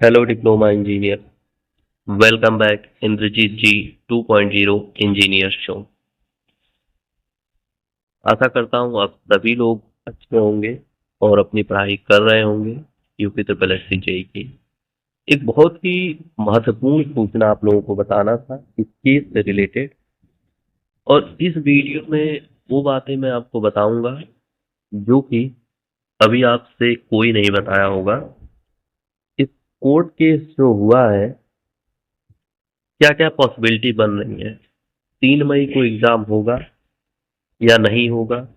Hello, Diploma Engineer. Welcome back, Indrajit G 2.0 Engineer Show. आशा करता हूँ आप सभी लोग अच्छे होंगे और अपनी पढ़ाई कर रहे होंगे UP triple S C JE की। एक बहुत ही महत्वपूर्ण सूचना आप लोगों को बताना था इस केस से रिलेटेड, और इस वीडियो में वो बातें मैं आपको बताऊंगा जो कि अभी आपसे कोई नहीं बताया होगा। इस कोर्ट केस जो हुआ है, क्या क्या पॉसिबिलिटी बन रही है, 3 मई को एग्जाम होगा या नहीं होगा,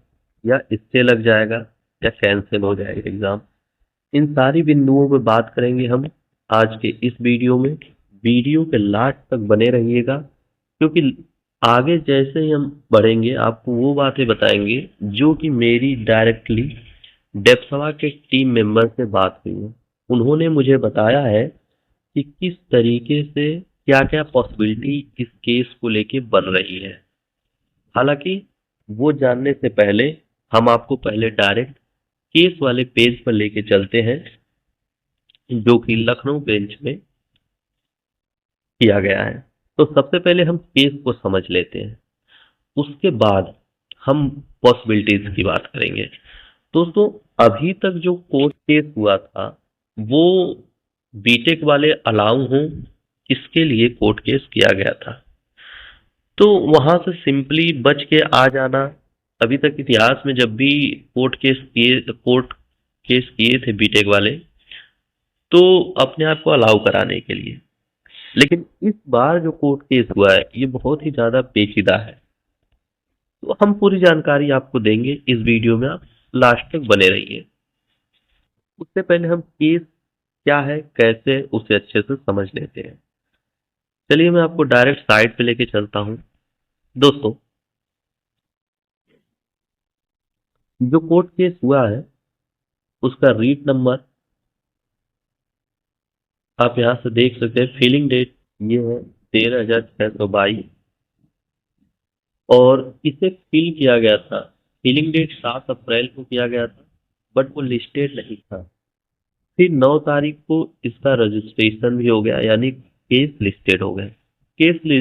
या इससे लग जाएगा, या कैंसिल हो जाएगा एग्जाम। इन सारी बिंदुओं पे बात करेंगे हम आज के इस वीडियो में। वीडियो के लास्ट तक बने रहिएगा, क्योंकि आगे जैसे ही हम बढ़ेंगे आपको वो बातें बताएंगे जो कि मेरी डायरेक्टली डेप्सवा के टीम मेंबर से बात हुई है। उन्होंने मुझे बताया है कि किस तरीके से क्या क्या पॉसिबिलिटी इस केस को लेके बन रही है। हालांकि वो जानने से पहले हम आपको पहले डायरेक्ट केस वाले पेज पर लेके चलते हैं जो कि लखनऊ बेंच में किया गया है। तो सबसे पहले हम केस को समझ लेते हैं, उसके बाद हम पॉसिबिलिटीज की बात करेंगे। दोस्तों, अभी तक जो कोर्ट केस हुआ था वो बीटेक वाले अलाउ हों इसके लिए कोर्ट केस किया गया था। तो वहां से सिंपली बच के आ जाना, अभी तक इतिहास में जब भी कोर्ट केस किए थे बीटेक वाले, तो अपने आप को अलाउ कराने के लिए। लेकिन इस बार जो कोर्ट केस हुआ है ये बहुत ही ज्यादा पेचीदा है, तो हम पूरी जानकारी आपको देंगे इस वीडियो में, आप लास्ट तक बने रहिए। उससे पहले हम केस क्या है कैसे उसे अच्छे से समझ लेते हैं। चलिए मैं आपको डायरेक्ट साइट पे लेके चलता हूँ। दोस्तों, जो कोर्ट केस हुआ है उसका रीट नंबर आप यहाँ से देख सकते हैं। फिलिंग डेट ये है 13,622, और इसे फिल किया गया था, फिलिंग डेट 7 अप्रैल को किया गया था, बट वो लिस्टेड नहीं था। फिर 9 तारीख को इसका रजिस्ट्रेशन भी हो गया, यानी केस लिस्टेड हो गया।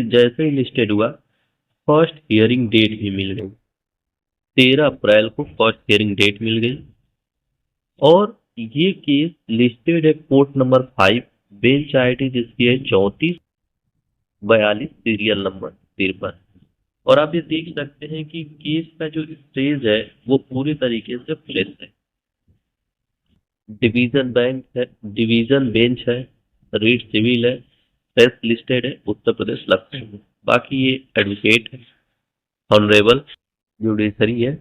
जैसे ही लिस्टेड हुआ, फर्स्ट हियरिंग डेट भी मिल गई। 13 अप्रैल को फर्स्ट हियरिंग डेट मिल गई, और ये केस लिस्टेड है कोर्ट नंबर 5, बेंच आईडी जिसकी है 3442 सीरियल नंबर 53। और आप ये देख सकते हैं कि केस का जो स्टेज है वो पूरी तरीके से फ्रेश है। डिवीजन बेंच है, रीट सिविल है, फ्रेश लिस्टेड है, उत्तर प्रदेश लखनऊ में। बाकी ये एडवोकेट है, ऑनरेबल जुडिशरी है।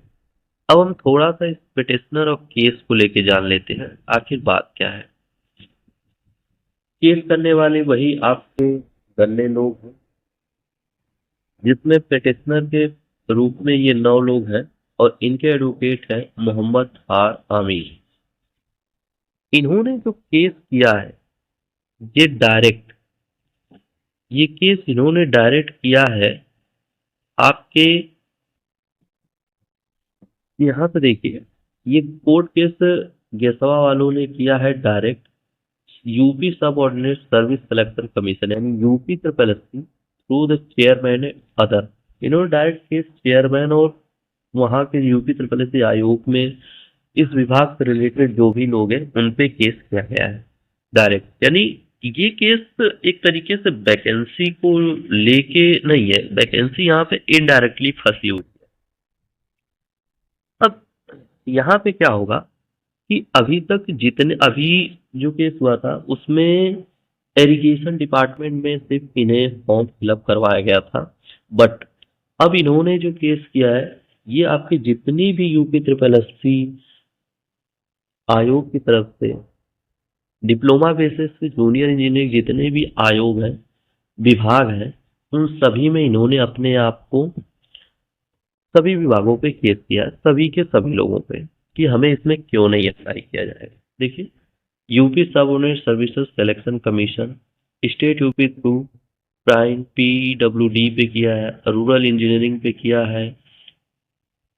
अब हम थोड़ा सा इस पिटिशनर और केस को लेके जान लेते हैं, आखिर बात क्या है। केस करने वाले वही आपके गन्ने लोग हैं, जिसमें पिटिशनर के रूप में ये 9 लोग हैं, और इनके एडवोकेट है मोहम्मद आर आमिर। इन्होंने जो केस किया है ये डायरेक्ट, ये केस इन्होंने डायरेक्ट किया है आपके यहाँ पे। देखिए, ये कोर्ट केस गेसवा वालों ने किया है डायरेक्ट यूपी सब ऑर्डिनेट सर्विस कलेक्टर कमीशन, यानी UP triple SC through the chairman other. इन्होंने डायरेक्ट केस चेयरमैन और वहाँ के यूपी ट्रिपल एससी आयोग में इस विभाग से रिलेटेड जो भी लोग हैं उन पे केस किया गया है डायरेक्ट। यानी ये केस एक तरीके से वैकेंसी को लेके नहीं है, वैकेंसी यहाँ पे इनडायरेक्टली फंसी हुई है। अब यहाँ पे क्या होगा कि अभी जो केस हुआ था उसमें एरिगेशन डिपार्टमेंट में सिर्फ इन्हें फॉर्म फिलअप करवाया गया था, बट अब इन्होंने जो केस किया है ये आपके जितनी भी यूपी ट्रिपल एससी आयोग की तरफ से डिप्लोमा बेसिस पे जूनियर इंजीनियरिंग जितने भी आयोग हैं, विभाग हैं, उन सभी में इन्होंने अपने आप को सभी विभागों पे केस किया है, सभी के सभी लोगों पे, कि हमें इसमें क्यों नहीं अप्लाई किया जाएगा। देखिए, यूपी सब ordinate services selection commission, state UP through prime PWD पे किया है, रूरल इंजीनियरिंग पे किया है,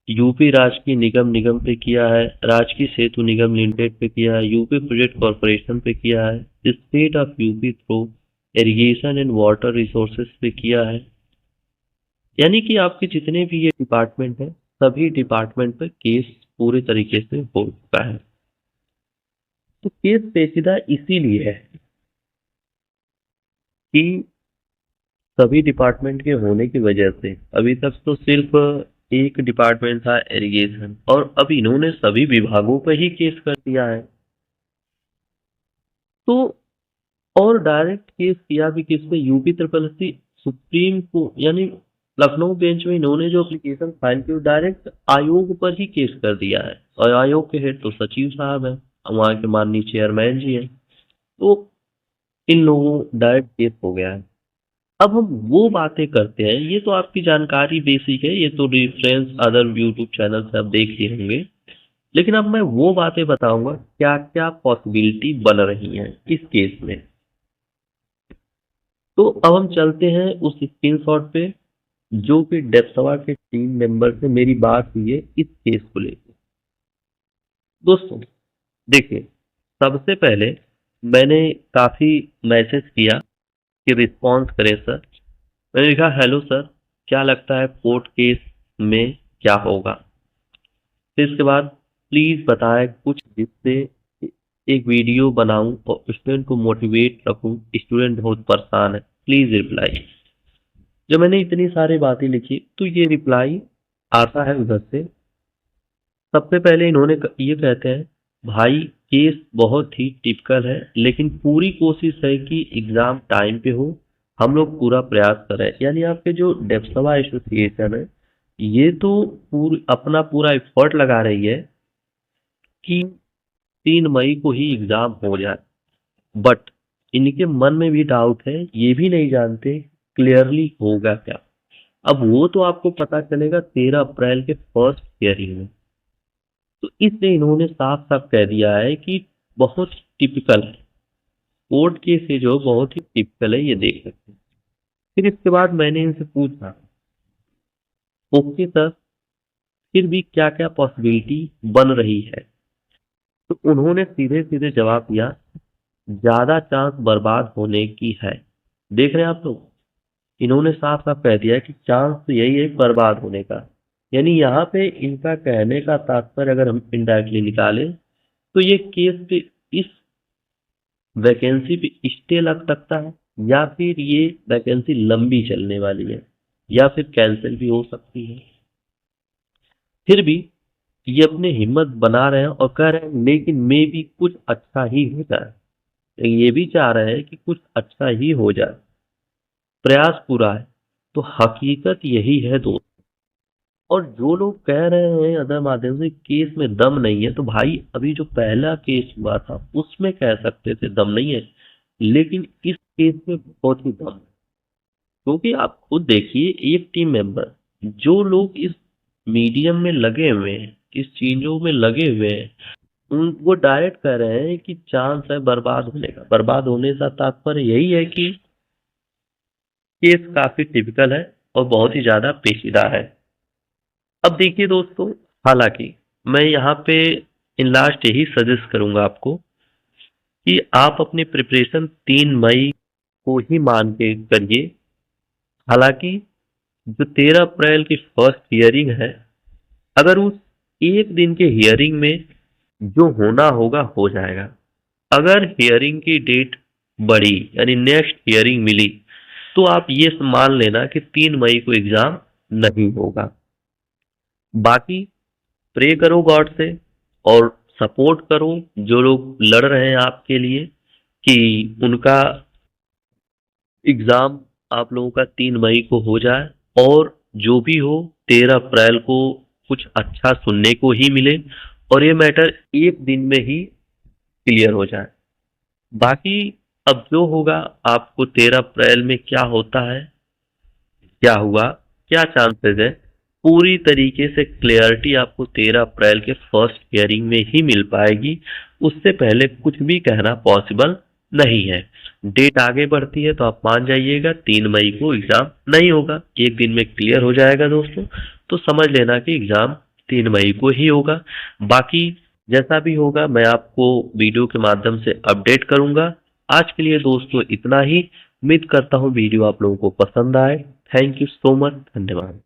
यूपी राजकीय निगम निगम पे किया है, राजकीय सेतु निगम लिमिटेड पे किया है, यूपी प्रोजेक्ट कॉरपोरेशन पे किया है, state of UP through irrigation and water resources पे किया है। यानी कि आपके जितने भी ये डिपार्टमेंट है, सभी डिपार्टमेंट पे केस पूरे तरीके से हो चुका है। तो केस पेचीदा इसीलिए है कि सभी डिपार्टमेंट के होने की वजह से अभी तक तो सिर्फ एक डिपार्टमेंट था इरिगेशन, और अब इन्होंने सभी विभागों पर ही केस कर दिया है। तो और डायरेक्ट केस किया भी किस पे, यूपी ट्रिपल एससी सुप्रीम को, यानी लखनऊ बेंच में इन्होंने जो एप्लीकेशन फाइल की डायरेक्ट आयोग पर ही केस कर दिया है, और आयोग के हेड तो सचिव साहब हैं, वहाँ के माननीय चेयरमैन जी हैं। तो इन लोगों डायरेक्ट केस हो गया है। अब हम वो बातें करते हैं, ये तो आपकी जानकारी बेसिक है, ये तो रेफरेंस अदर यूट्यूब चैनल से आप देख ही होंगे, लेकिन अब मैं वो बातें बताऊंगा क्या क्या पॉसिबिलिटी बन रही हैं इस केस में। तो अब हम चलते हैं उस स्क्रीनशॉट पे जो कि डेप्सवा के टीम मेंबर से मेरी बात हुई है इस केस को लेकर। दोस्तों देखिए, सबसे पहले मैंने काफी मैसेज किया कि रिस्पॉन्स करें सर। मैंने लिखा हेलो सर, क्या लगता है कोर्ट केस में क्या होगा। फिर इसके बाद प्लीज बताएं कुछ जिससे एक वीडियो बनाऊं और स्टूडेंट को मोटिवेट रखूं, स्टूडेंट बहुत परेशान है, प्लीज रिप्लाई। जब मैंने इतनी सारी बातें लिखी तो ये रिप्लाई आता है उधर से। सबसे पहले इन्होंने ये कहते हैं, भाई केस बहुत ही टिपिकल है, लेकिन पूरी कोशिश है कि एग्जाम टाइम पे हो, हम लोग पूरा प्रयास करें। यानी आपके जो डेप्सवा एसोसिएशन है ये तो अपना पूरा एफर्ट लगा रही है कि 3 मई को ही एग्जाम हो जाए, बट इनके मन में भी डाउट है, ये भी नहीं जानते क्लियरली होगा क्या। अब वो तो आपको पता चलेगा 13 अप्रैल के फर्स्ट हियरिंग में। तो इसलिए इन्होंने साफ साफ कह दिया है कि बहुत टिपिकल है, कोर्ट केस है जो बहुत ही टिपिकल है, ये देख सकते हैं। फिर इसके बाद मैंने इनसे पूछा, ओके सर, फिर भी क्या क्या पॉसिबिलिटी बन रही है। तो उन्होंने सीधे सीधे जवाब दिया, ज्यादा चांस बर्बाद होने की है। देख रहे हैं आप लोग, इन्होंने साफ साफ कह दिया कि चांस तो यही है बर्बाद होने का। यानी यहाँ पे इनका कहने का तात्पर्य अगर हम इनडायरेक्टली निकालें तो ये केस पे, इस वैकेंसी पे स्टे लग सकता है, या फिर ये वैकेंसी लंबी चलने वाली है, या फिर कैंसिल भी हो सकती है। फिर भी ये अपने हिम्मत बना रहे हैं और कह रहे हैं लेकिन मे भी कुछ अच्छा ही हो जाए। ये भी चाह रहे हैं कि कुछ अच्छा ही हो जाए, प्रयास पूरा है। तो हकीकत यही है दोस्त। और जो लोग कह रहे हैं अदर माध्यम से केस में दम नहीं है, तो भाई अभी जो पहला केस हुआ था उसमें कह सकते थे दम नहीं है, लेकिन इस केस में बहुत ही दम है। क्योंकि आप खुद देखिए, एक टीम मेंबर, जो लोग इस मीडियम में लगे हुए हैं, इस चीजों में लगे हुए हैं, वो डायरेक्ट कह रहे हैं कि चांस है बर्बाद होने का। बर्बाद होने का तात्पर्य यही है कि केस काफी टिपिकल है और बहुत ही ज्यादा पेचीदा है। अब देखिए दोस्तों, हालांकि मैं यहाँ पे इन लास्ट यही सजेस्ट करूंगा आपको कि आप अपनी प्रिपरेशन 3 मई को ही मान के करिए। हालांकि जो 13 अप्रैल की फर्स्ट हियरिंग है, अगर उस एक दिन के हियरिंग में जो होना होगा हो जाएगा। अगर हियरिंग की डेट बढ़ी, यानी नेक्स्ट हियरिंग मिली, तो आप ये मान लेना कि 3 मई को एग्जाम नहीं होगा। बाकी प्रे करो गॉड से और सपोर्ट करो जो लोग लड़ रहे हैं आपके लिए, कि उनका एग्जाम आप लोगों का 3 मई को हो जाए, और जो भी हो 13 अप्रैल को कुछ अच्छा सुनने को ही मिले, और ये मैटर एक दिन में ही क्लियर हो जाए। बाकी अब जो होगा, आपको 13 अप्रैल में क्या होता है, क्या हुआ, क्या चांसेस है, पूरी तरीके से क्लियरिटी आपको 13 अप्रैल के फर्स्ट हियरिंग में ही मिल पाएगी। उससे पहले कुछ भी कहना पॉसिबल नहीं है। डेट आगे बढ़ती है तो आप मान जाइएगा 3 मई को एग्जाम नहीं होगा, एक दिन में क्लियर हो जाएगा दोस्तों। तो समझ लेना कि एग्जाम 3 मई को ही होगा। बाकी जैसा भी होगा मैं आपको वीडियो के माध्यम से अपडेट करूंगा। आज के लिए दोस्तों इतना ही। उम्मीद करता हूँ वीडियो आप लोगों को पसंद आए। Thank you so much. धन्यवाद।